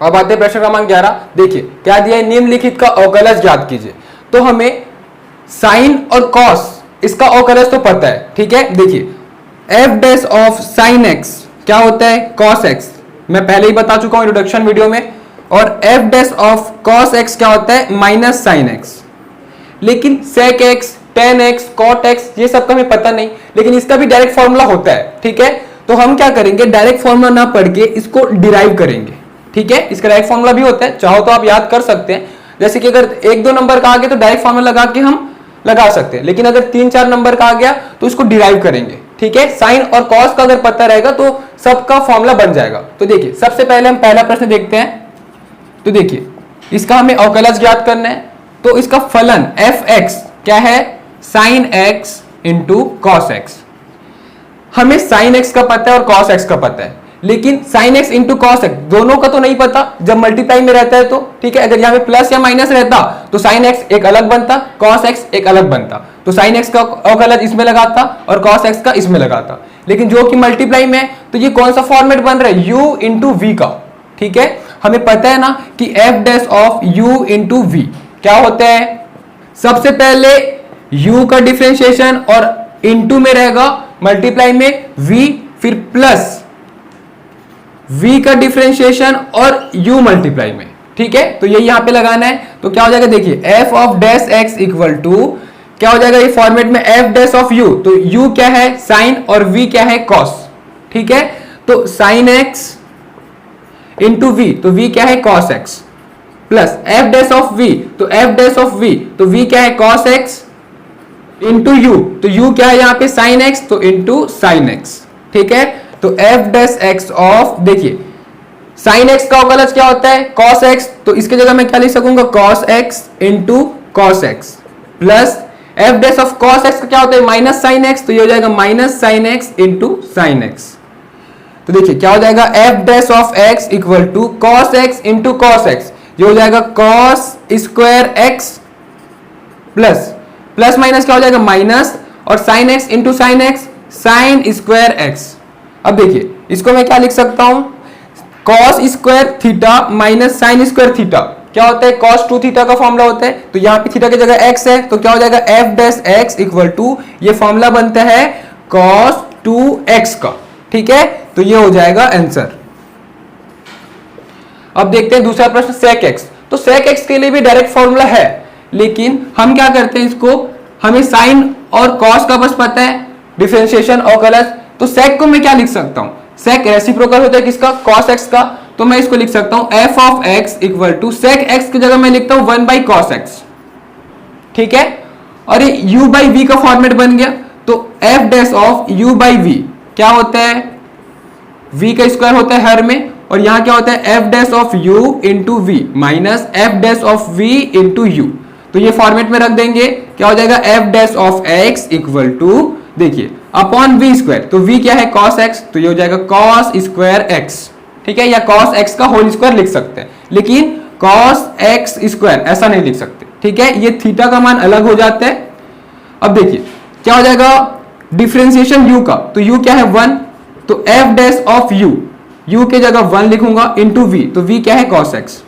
अब आते हैं प्रश्न क्रमांक 11। देखिए क्या दिया है, निम्नलिखित का अवकलज ज्ञात कीजिए। तो हमें साइन और कॉस इसका अवकलज तो पता है, ठीक है। देखिए F dash of sine X क्या होता है, कॉस एक्स, मैं पहले ही बता चुका हूं इंट्रोडक्शन वीडियो में। और F dash of cos X क्या होता है, माइनस साइन एक्स। लेकिन sec x, tan X, cot X ये सब का हमें पता नहीं, लेकिन इसका भी डायरेक्ट फॉर्मूला होता है, ठीक है। तो हम क्या करेंगे, डायरेक्ट फॉर्मूला ना पढ़ के इसको डिराइव करेंगे, ठीक है। इसका डायरेक्ट फॉर्मूला भी होता है, चाहो तो आप याद कर सकते हैं। जैसे कि अगर 1-2 नंबर का आ गया तो डायरेक्ट फॉर्मूला लगा के हम लगा सकते हैं, लेकिन अगर 3-4 नंबर का आ गया तो इसको डिराइव करेंगे, ठीक है। साइन और कॉस का अगर पता रहेगा तो सबका फॉर्मूला बन जाएगा। तो देखिए सबसे पहले हम पहला प्रश्न देखते हैं। तो देखिए इसका हमें अवकलज ज्ञात करना है। तो इसका फलन एफ एक्स क्या है, sign x into cos x. हमें साइन एक्स का पता है और कॉस एक्स का पता है, लेकिन sign x into cos x दोनों का तो नहीं पता जब मल्टीप्लाई में रहता है तो, ठीक है। अगर यहाँ पे प्लस या माइनस रहता तो साइन एक्स एक अलग बनता, कॉस एक्स एक अलग बनता। तो साइन एक्स का अवकलज इसमें लगाता और कॉस एक्स का इसमें लगाता। लेकिन जो कि मल्टीप्लाई में, तो ये कौन सा फॉर्मेट बन रहा है, u इंटू वी का, ठीक है। हमें पता है ना कि F dash of u into V क्या होता है, सबसे पहले u का डिफरेंशिएशन और इंटू में रहेगा मल्टीप्लाई में v, फिर प्लस v का डिफरेंशिएशन और u मल्टीप्लाई में, ठीक है। तो ये यहां पे लगाना है। तो क्या हो जाएगा, देखिए f of dash x equal to क्या हो जाएगा, ये फॉर्मेट में f डैश ऑफ u, तो u क्या है साइन और v क्या है कॉस, ठीक है। तो साइन x इंटू v, तो v क्या है cos x, plus f dash of v, तो f डैश ऑफ v, तो v क्या है कॉस x इंटू u, तो u क्या है यहाँ पे साइन x, तो इंटू साइन x, ठीक है। तो f डैश x ऑफ, देखिए साइन x का अवकलज क्या होता है, cos x, तो इसके जगह मैं क्या लिख सकूंगा, cos x into cos x, plus f dash of cos x का क्या होता है, माइनस साइन x, तो ये हो जाएगा minus sine x into sine x। तो देखिए क्या हो जाएगा, f dash of x equal to cos x into cos x, ये हो जाएगा cos square x, plus plus minus क्या हो जाएगा माइनस, और sine x into sine x sine square x। अब देखिए इसको मैं क्या लिख सकता हूं, cos square theta minus sine square theta क्या होता है, cos 2 थीटा का फॉर्मूला होता है। तो यहाँ पे थीटा की जगह x है, तो क्या हो जाएगा f dash x equal to, ये फॉर्मूला बनता है cos 2x का, ठीक है। तो ये हो जाएगा आंसर। अब देखते हैं दूसरा प्रश्न sec x। तो sec x के लिए भी डायरेक्ट फॉर्मूला है, लेकिन हम क्या करते हैं, इसको हमें साइन और cos का बस पता है, डिफरेंशिएशन और कलर। तो sec को मैं क्या लिख सकता हूं, sec रेसिप्रोकल होता है किसका, cos x का। तो मैं इसको लिख सकता हूं f of x equal to sec x की जगह मैं लिखता हूं 1 बाई cos x, ठीक है। और ये u बाई v का फॉर्मेट बन गया। तो f dash of u by v क्या होता है, v का स्क्वायर होता है हर में, और यहां क्या होता है f dash of u into V minus f dash of v into u। तो ये फॉर्मेट में रख देंगे, क्या हो जाएगा f dash of x equal to, देखिए अपॉन v स्क्वायर, तो v क्या है cos x, तो ये हो जाएगा cos स्क्वायर x, ठीक है। या cos x का होल स्क्वायर लिख सकते हैं, लेकिन cos x स्क्वायर ऐसा नहीं लिख सकते, ठीक है। ये थीटा का मान अलग हो जाता है। अब देखिए क्या हो जाएगा, डिफरेंशिएशन u का, तो u क्या है 1, तो f डैश ऑफ u के जगह 1 लिखूंगा इंटू v, तो v क्या है cos x,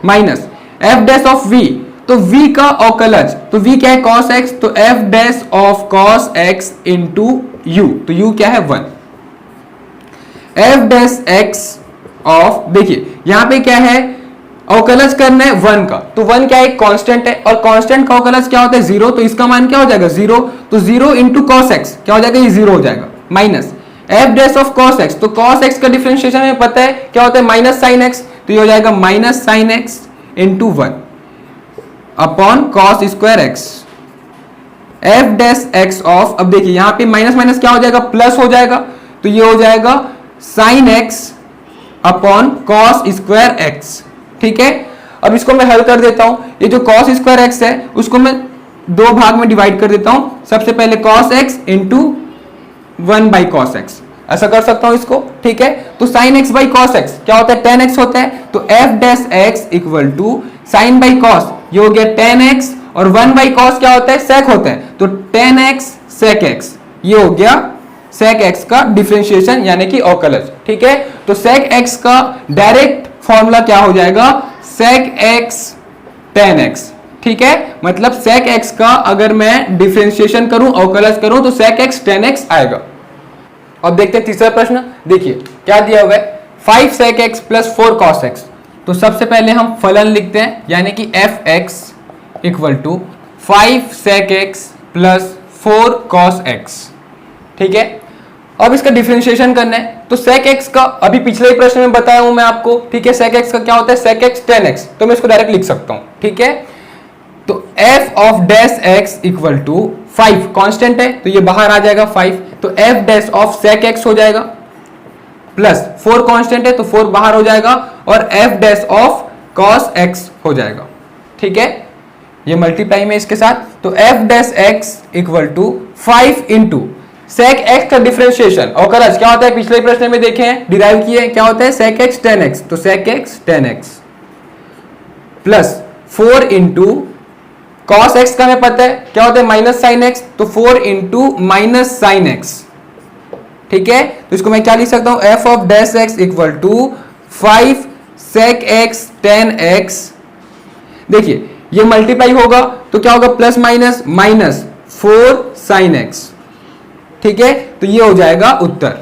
minus f dash of v, तो v का अवकलज, तो v क्या है cos x, तो f dash of cos x into u, तो u क्या है 1, f डैश x ऑफ, देखिए यहां पे क्या है, अवकलज करना है 1 का, तो 1 क्या है कांस्टेंट है, और कांस्टेंट का अवकलज क्या होता है 0, तो इसका मान क्या हो जाएगा 0, तो 0 इंटू cos x क्या हो जाएगा, ये 0 हो जाएगा, minus f dash of cos x, तो cos x का डिफरेंशिएशन हमें पता है क्या होता है माइनस साइन x, तो ये हो जाएगा minus sine x into 1 upon cos square x, f dash x of, अब देखिए यहां पे माइनस माइनस क्या हो जाएगा प्लस हो जाएगा, तो ये हो जाएगा sine x upon cos square x, ठीक है। अब इसको मैं हल कर देता हूं, ये जो cos स्क्वायर x है उसको मैं 2 भाग में डिवाइड कर देता हूं, सबसे पहले cos x into 1 by cos x, ऐसा कर सकता हूं इसको, ठीक है। तो sin x by cos x क्या होता है, tan x होता है, तो f dash x equal to sine by cos, ये हो गया tan x, और 1 बाई cos क्या होता है, sec होता है, तो tan x sec x, ये हो गया sec x का डिफरेंशिएशन यानी कि अवकलज, ठीक है। तो sec x का डायरेक्ट फॉर्मूला क्या हो जाएगा, sec x tan x, ठीक है। मतलब sec x का अगर मैं डिफरेंशिएशन करूं, अवकलज करूं, तो sec x tan x आएगा। अब देखते हैं तीसरा प्रश्न। देखिए क्या दिया हुआ है, 5 sec x plus 4 cos x। तो सबसे पहले हम फलन लिखते हैं, यानी कि F X equal to 5 sec x plus 4 cos x, ठीक है। अब इसका डिफरेंशिएशन करना है, तो sec x का अभी पिछले ही प्रश्न में बताया हूं मैं आपको, ठीक है। sec x का क्या होता है, sec x tan x, तो मैं इसको डायरेक्ट लिख सकता हूं, ठीक है। तो f of dash x equal to 5 constant है, तो ये बाहर आ जाएगा 5, तो f dash of sec x हो जाएगा, प्लस 4 कांस्टेंट है तो 4 बाहर हो जाएगा, और f dash of cos x हो जाएगा, ठीक है। ये मल्टीप्लाई में इसके साथ, तो f dash x equal to 5 into sec x का डिफरेंशिएशन अवकलज क्या होता है, पिछले प्रश्न में देखे हैं, डिराइव किए, क्या होता है sec x tan x, तो sec x tan x plus 4 into cos x का हमें पता है क्या होता है, माइनस sin x, तो 4 इंटू माइनस sin x, ठीक है। तो इसको मैं क्या लिख सकता हूं, f of dash x equal to 5 sec x tan x। देखिए ये मल्टीप्लाई होगा तो क्या होगा, plus minus minus 4 sin x, ठीक है। तो ये हो जाएगा उत्तर।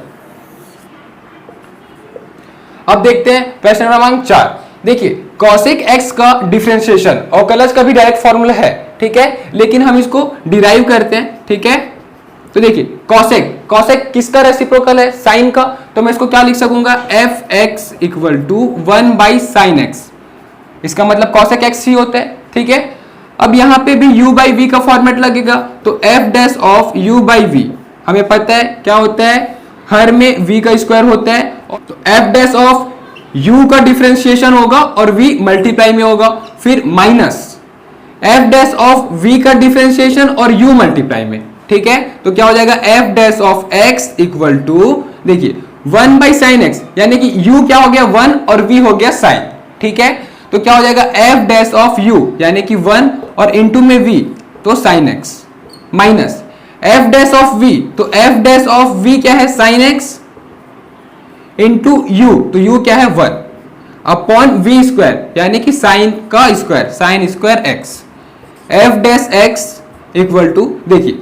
अब देखते हैं प्रश्न क्रमांक 4। देखिए cosec x का डिफरेंशिएशन अवकलज का भी डायरेक्ट फॉर्मूला है, ठीक है, लेकिन हम इसको डिराइव करते हैं, ठीक है। तो देखिए cosec किसका रेसिप्रोकल है, साइन का, तो मैं इसको क्या लिख सकूंगा, F X equal to 1 by sine X, इसका मतलब cosec x ही होता है, ठीक है। अब यहां पे भी u बाई वी का फॉर्मेट लगेगा, तो f dash of u by V हमें पता है क्या होता है, हर में v का स्क्वायर होता है, तो f डैश ऑफ u का डिफरेंशिएशन होगा और v मल्टीप्लाई में होगा, फिर minus f dash of v का डिफरेंशिएशन और u मल्टीप्लाई में, ठीक है। तो क्या हो जाएगा, f dash of x equal to, देखिए 1 बाई साइन एक्स, यानी कि u क्या हो गया 1 और v हो गया साइन, ठीक है। तो क्या हो जाएगा, f डैश ऑफ u यानी कि 1 और इंटू में v, तो sine x, minus f dash of v, तो f डैश ऑफ v क्या है, साइन x इंटू u, तो u क्या है 1 अपॉन v स्क्वायर, यानी कि साइन का square, sine square x, f dash x equal to, देखिए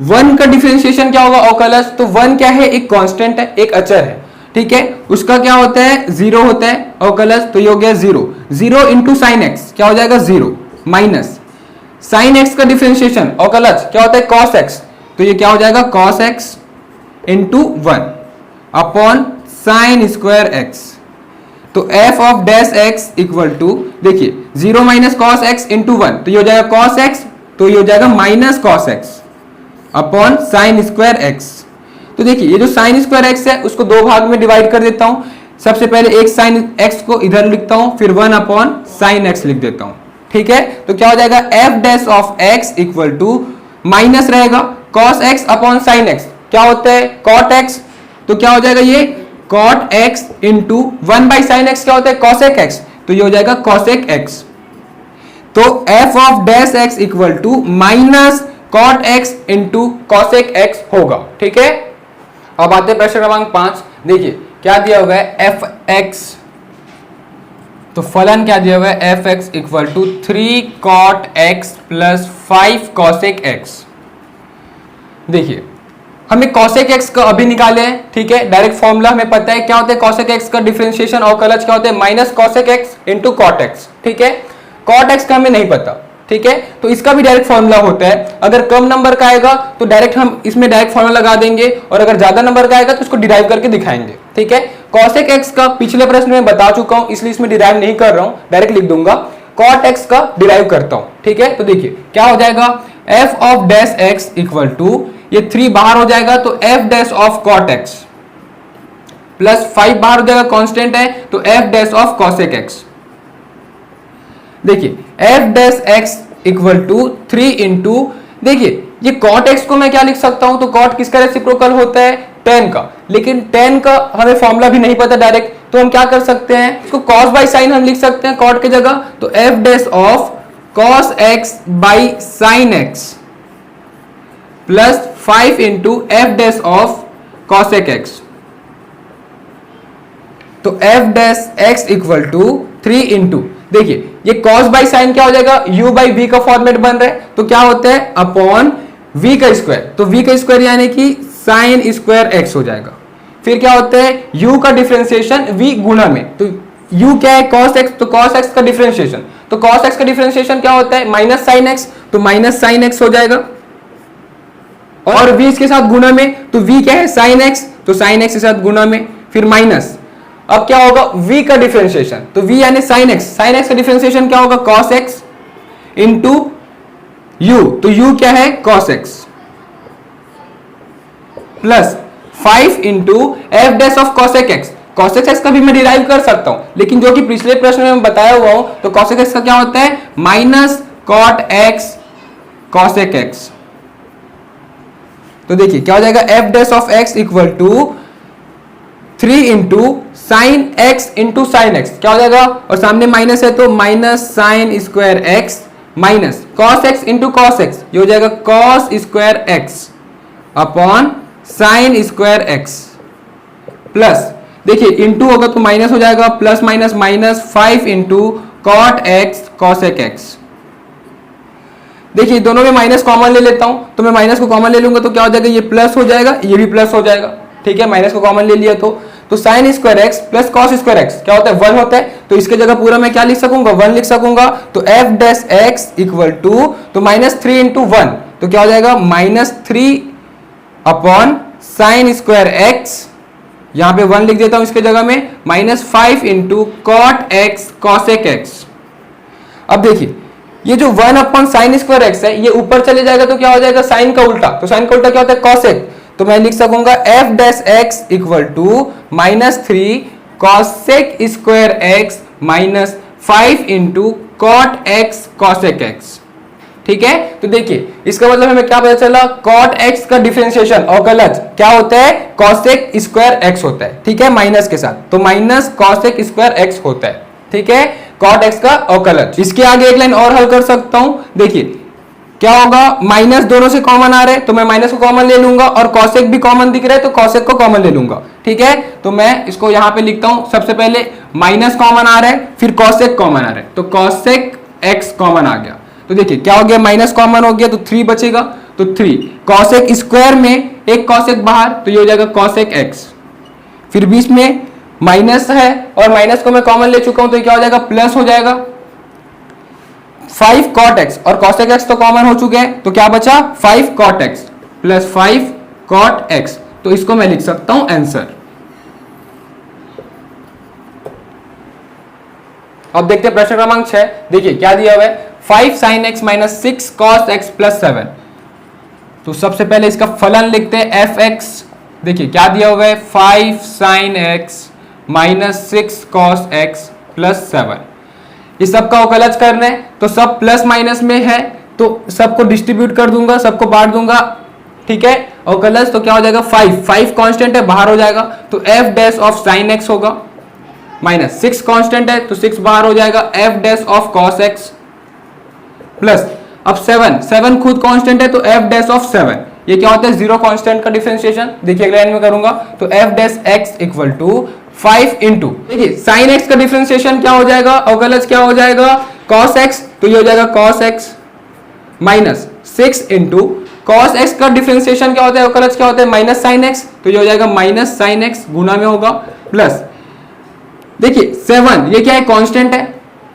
1 का डिफरेंशिएशन क्या होगा अवकलज, तो 1 क्या है, एक कांस्टेंट है, एक अचर है, ठीक है। उसका क्या होता है, 0 होता है अवकलज, तो ये हो गया 0 इंटू साइन एक्स क्या हो जाएगा 0, माइनस साइन एक्स का डिफरेंशिएशन अवकलज क्या होता है, cos x, तो ये क्या हो जाएगा cos x into 1 upon sine square x, तो f of dash x equal to, देखिए 0 माइनस cos x इंटू 1, तो ये हो जाएगा cos x, तो ये हो जाएगा minus cos x upon sine square x। तो देखिए ये जो साइन स्क्वायर x है उसको दो भाग में डिवाइड कर देता हूं, सबसे पहले एक साइन x को इधर लिखता हूं, फिर 1 अपॉन साइन x लिख देता हूं, ठीक है। तो क्या हो जाएगा, f dash of x equal to, minus रहेगा cos x upon sine x, क्या होता है cot x, तो क्या हो जाएगा ये cot x into 1 by sine x क्या होता है cosec x, तो ये हो जाएगा cosec x। तो f of dash x equal to minus cot x into cosec x होगा, ठीक है। अब आते हैं प्रश्न क्रमांक 5। देखिए क्या दिया हुआ है, f x, तो फलन क्या दिया हुआ है, F X equal to 3 cot x plus 5 cosec x। देखिए हमें cosec x का अभी निकाले हैं, ठीक है, डायरेक्ट फॉर्मूला हमें पता है क्या होता है, cosec x का डिफरेंशिएशन अवकलज क्या होता है, minus cosec x into cot x, ठीक है। cot x का हमें नहीं पता, ठीक है, तो इसका भी डायरेक्ट फॉर्मूला होता है, अगर कम नंबर का आएगा तो डायरेक्ट हम इसमें डायरेक्ट फॉर्मूला लगा देंगे, और अगर ज्यादा नंबर का आएगा तो उसको डिराइव करके दिखाएंगे, ठीक है। cosec x का पिछले प्रश्न में बता चुका हूं, इसलिए इसमें डिराइव नहीं कर रहा हूं, डायरेक्ट लिख दूंगा, cot x का डिराइव करता हूं, ठीक है। तो देखिए क्या हो जाएगा, f of dash x equal to, ये 3 बाहर हो जाएगा तो f dash of cot x plus 5 बाहर हो जाएगा, कांस्टेंट है, तो f dash of cosec x। देखिए f dash x equal to 3 into, देखिए ये cot x को मैं क्या लिख सकता हूं, तो cot किसका रेसिप्रोकल होता है, tan का, लेकिन tan का हमें फॉर्मूला भी नहीं पता डायरेक्ट, तो हम क्या कर सकते हैं, इसको cos बाई साइन हम लिख सकते हैं cot के जगह, तो f dash of cos x by sine x plus 5 into f dash of cosec x। तो F dash x equal to 3 into, देखिए ये कॉस बाई साइन क्या हो जाएगा, u बाई वी का फॉर्मेट बन रहा है, तो क्या होता है अपॉन v का स्क्वायर, तो v का स्क्वायर यानी कि साइन स्क्वायर x हो जाएगा। फिर क्या होता है u का डिफरेंशिएशन v गुणा में, तो u क्या है cos x, तो cos x का डिफरेंशिएशन, तो cos x का डिफरेंशिएशन क्या होता है माइनस साइन x, तो माइनस साइन x हो जाएगा, और v इसके साथ गुणा में, तो v क्या है sin x, तो sin x के साथ गुणा में, फिर माइनस, अब क्या होगा v का डिफरेंशिएशन, तो v यानी sin x का डिफरेंशिएशन क्या होगा cos x इंटू u, तो u क्या है cos x plus 5 into F dash of cosec x, cosec x का भी मैं डिराइव कर सकता हूं, लेकिन जो कि पिछले प्रश्न में मैं बताया हुआ हूं, तो cosec x का क्या होता है minus cot x cosec x, तो देखिए क्या हो जाएगा F dash of x equal to 3 into sine x into sine X, क्या हो जाएगा, और सामने माइनस है तो minus sine square x minus cos x into cos x, ये हो जाएगा cos square x upon sine square x plus, देखिए इंटू होगा तो माइनस हो जाएगा, plus minus minus 5 into cot X cosec x. देखिए दोनों में माइनस कॉमन ले लेता हूं, तो मैं माइनस को कॉमन ले लूंगा तो क्या हो जाएगा, ये प्लस हो जाएगा, ये भी प्लस हो जाएगा, ठीक है, माइनस को कॉमन ले लिया तो sine square X plus cos square x क्या होता है 1 होता है, तो इसके जगह पूरा मैं क्या लिख सकूंगा 1 लिख सकूंगा, तो F dash x equal to, तो माइनस 3 इंटू 1, तो क्या हो जाएगा minus 3 upon sine square X, यहां पे 1 लिख देता हूं इसके जगह में, minus 5 into cot X cosec X. अब देखिए ये जो 1 अपॉन साइन स्क्वायर एक्स है ये ऊपर चले जाएगा तो क्या हो जाएगा साइन का उल्टा, तो साइन का उल्टा क्या होता है कॉसेक, तो मैं लिख सकूंगा F dash x equal to minus 3 cosec square x minus 5 into cot X cosec X, ठीक है। तो देखिए इसका मतलब हमें क्या पता चला, cot x का डिफरेंशिएशन अवकलज क्या होता है cosec स्क्वायर x होता है, ठीक है, माइनस के साथ, तो माइनस cosec स्क्वायर x होता है, ठीक है, cot x का अवकलज। इसके आगे एक लाइन और हल कर सकता हूं, देखिए क्या होगा, माइनस दोनों से कॉमन आ रहे हैं तो मैं माइनस को कॉमन ले लूंगा, और cosec भी कॉमन दिख रहा है तो cosec को कॉमन ले लूंगा, ठीक है। तो मैं इसको यहां पे लिखता हूं, सबसे पहले माइनस कॉमन आ रहा है, फिर cosec कॉमन आ रहा है, तो cosec x कॉमन आ गया, तो देखिए क्या हो गया माइनस कॉमन हो गया तो 3 बचेगा, तो 3 कॉसेक स्क्वायर में एक कॉसेक बाहर, तो ये हो जाएगा कॉसेक एक्स, फिर बीच में माइनस है और माइनस को मैं कॉमन ले चुका हूं तो ये क्या हो जाएगा प्लस हो जाएगा 5 कॉट एक्स, और कॉसेक एक्स तो कॉमन हो चुके हैं तो क्या बचा 5 cot X plus 5 cot X, तो इसको मैं लिख सकता हूं आंसर। अब देखते हैं प्रश्न क्रमांक 6, देखिए क्या दिया हुआ है 5 sin x minus 6 cos x plus 7, तो सबसे पहले इसका फलन लिखते हैं fx, देखिए क्या दिया हुआ है 5 sin x minus 6 cos x plus 7, इस सब का अवकलज करना है तो सब प्लस माइनस में है तो सबको डिस्ट्रीब्यूट कर दूंगा, सबको बांट दूंगा, ठीक है, अवकलज तो क्या हो जाएगा 5 कांस्टेंट है बाहर हो जाएगा, तो f dash of sin x होगा, माइनस 6 कांस्टेंट है तो 6 बाहर हो जाएगा, f dash of cos x plus, अब 7 खुद कांस्टेंट है तो f डैश ऑफ 7, ये क्या होता है 0 कांस्टेंट का डिफरेंशिएशन, देखिए अगले लाइन में करूंगा, तो f dash x equal to 5 into, देखिए sin x का डिफरेंशिएशन क्या हो जाएगा, अवकलज क्या हो जाएगा cos x, तो ये हो जाएगा cos x minus 6 into cos x का डिफरेंशिएशन क्या होता है, अवकलज क्या होता है माइनस sin x, तो ये हो जाएगा माइनस sin x गुना में होगा, प्लस देखिए 7 ये क्या है कांस्टेंट है,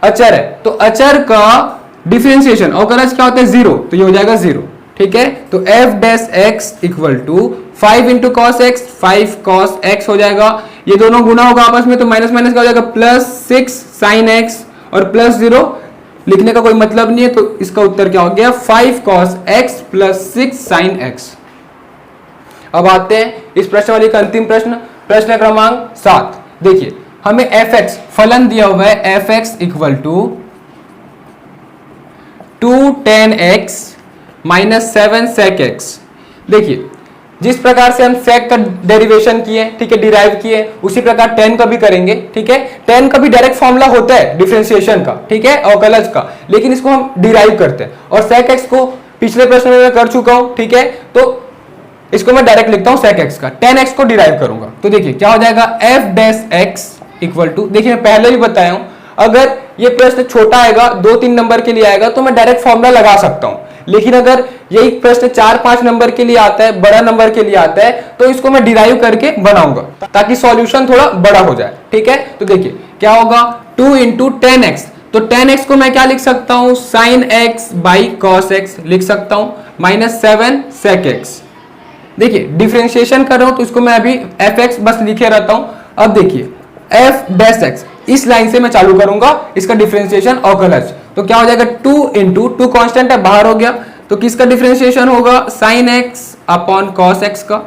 अचर है, तो अचर का डिफरेंशिएशन अवकलज क्या होता है 0, तो ये हो जाएगा 0, ठीक है, तो f dash x equal to 5 into cos X 5 cos x हो जाएगा, ये दोनों गुना होगा आपस में तो माइनस माइनस क्या हो जाएगा प्लस 6 साइन x और प्लस 0, लिखने का कोई मतलब नहीं है तो इसका उत्तर क्या हो गया 5 cos x plus 6 sine x। अब आते हैं इस प्रश्न वाली का अंतिम प्रश्न, प्रश्न क्रमांक 7, देखिए हमें fx फलन दिया हुआ है fx equal to 2 tan x minus 7 sec x, देखिए जिस प्रकार से हम sec का डेरिवेशन किए, ठीक है, डिराइव किए, उसी प्रकार tan का भी करेंगे, ठीक है, tan का भी डायरेक्ट फॉर्मूला होता है डिफरेंशिएशन का, ठीक है, अवकलज का, लेकिन इसको हम डिराइव करते हैं, और sec x को पिछले प्रश्न में मैं कर चुका हूं, ठीक है, तो इसको मैं डायरेक्ट लिखता हूं sec x का, tan x को डिराइव करूंगा, तो देखिए क्या हो जाएगा f dash x equal to, देखिए मैं पहले भी बताया हूं, अगर ये प्रश्न छोटा आएगा 2-3 नंबर के लिए आएगा तो मैं डायरेक्ट फॉर्मूला लगा सकता हूं, लेकिन अगर यही प्रश्न 4-5 नंबर के लिए आता है, बड़ा नंबर के लिए आता है, तो इसको मैं डिराइव करके बनाऊंगा ताकि सॉल्यूशन थोड़ा बड़ा हो जाए। ठीक है, तो देखिए क्या होगा, 2 इंटू 10x, तो 10x को मैं क्या लिख सकता हूं, sine x by cos x लिख सकता हूं, माइनस 7 सेक x। देखिए डिफरेंशिएशन कर रहा हूं तो इसको मैं अभी fx बस लिखे रहता हूं। अब देखिए f डैश x, इस लाइन से मैं चालू करूंगा इसका डिफरेंशिएशन अवकलज, तो क्या हो जाएगा 2 इंटू 2 कॉन्स्टेंट है बाहर हो गया, तो किसका डिफरेंशिएशन होगा, sine x upon cos x का,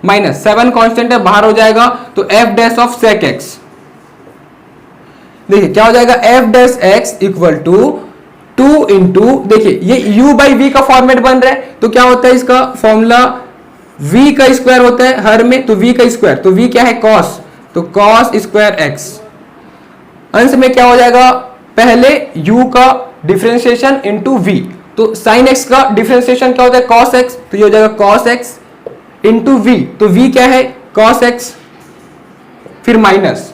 माइनस 7 कॉन्स्टेंट है बाहर हो जाएगा, तो f dash of sec x। देखिए क्या हो जाएगा, f dash x equal to 2 into, देखिए ये u बाई v का फॉर्मेट बन रहा है, तो क्या होता है इसका फॉर्मूला, v का स्क्वायर होता है हर में, तो v का स्क्वायर, तो v क्या है cos, तो cos स्क्वायर x। अंश में क्या हो जाएगा, पहले u का डिफरेंशिएशन इंटू v, तो sin x का डिफरेंशिएशन क्या होता है cos x, तो ये हो जाएगा cos x इंटू v, तो v क्या है cos x, फिर माइनस,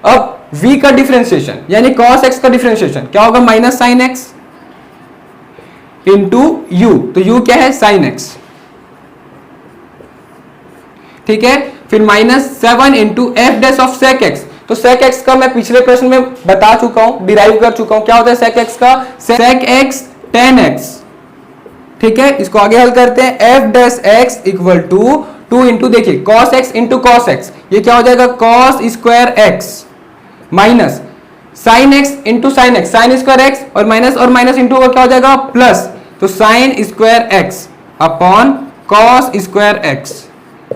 अब v का डिफरेंशिएशन यानी cos x का डिफरेंशिएशन क्या होगा, minus sine x into u, तो u क्या है साइन x। ठीक है, फिर minus 7 into F dash of sec X, तो सेक एक्स का मैं पिछले प्रश्न में बता चुका हूं, डिराइव कर चुका हूं, क्या होता है सेक एक्स का, सेक एक्स टेन एक्स। ठीक है, इसको आगे हल करते हैं, F dash x equal to 2 into, देखिए cos x into cos x, ये क्या हो जाएगा cos square x, minus sine x into sine x, sine square x और माइनस इंटू होगा क्या हो जाएगा प्लस, तो sine square x upon cos square x,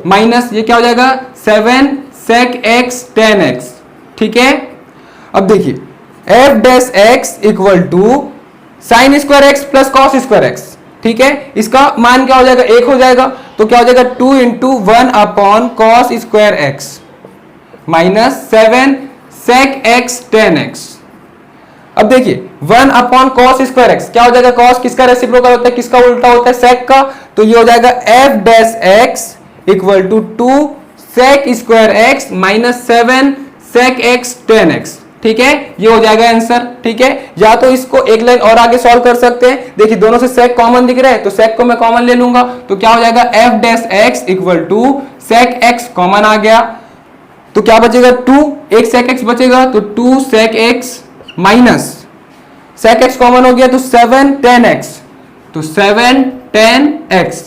minus ये क्या हो जाएगा 7 सेक एक्स टेन एक्स। ठीक है, अब देखिए F dash x equal to sine square X plus cos square X. ठीक है, इसका मान क्या हो जाएगा 1 हो जाएगा, तो क्या हो जाएगा 2 into 1 upon cos square x, minus 7 sec x tan x. अब देखिए 1 अपॉन कॉस स्क्वायर एक्स क्या हो जाएगा, कॉस किसका रेसिप्रोकल होता है, किसका उल्टा होता है, सेक का, तो ये हो जाएगा F dash x equal to 2 sec square x minus 7 sec x tan x. ठीक है, ये हो जाएगा आंसर। ठीक है, या तो इसको एक लाइन और आगे सॉल्व कर सकते हैं, देखिए दोनों से सेक कॉमन दिख रहा है तो सेक को मैं कॉमन ले लूंगा, तो क्या हो जाएगा F dash x equal to sec x common आ गया, तो क्या बचेगा 2, एक सेक एक्स बचेगा, तो 2 sec x minus sec x common हो गया तो 7 टेन एक्स, तो 7 टेन एक्स,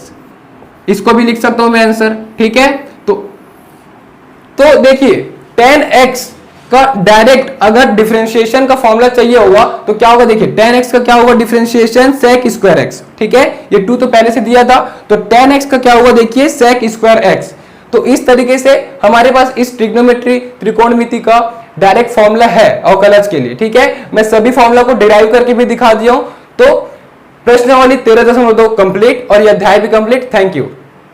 इसको भी लिख सकता हूं मैं आंसर। ठीक है, तो देखिए 10x का डायरेक्ट अगर डिफरेंशिएशन का फॉर्मूला चाहिए होगा तो क्या होगा, देखिए 10x का क्या होगा डिफरेंशिएशन सेक स्क्वायर x। ठीक है, ये 2 तो पहले से दिया था, तो 10x का क्या होगा देखिए सेक स्क्वायर x। तो इस तरीके से हमारे पास इस ट्रिग्नोमेट्री त्रिकोणमिति का डायरेक्ट फॉर्मूला है अवकलज के लिए। ठीक है, मैं सभी फॉर्मूला को डिराइव करके भी दिखा दिया हूं। तो प्रश्नावली 13.2 कंप्लीट और यह अध्याय भी कंप्लीट। Thank you.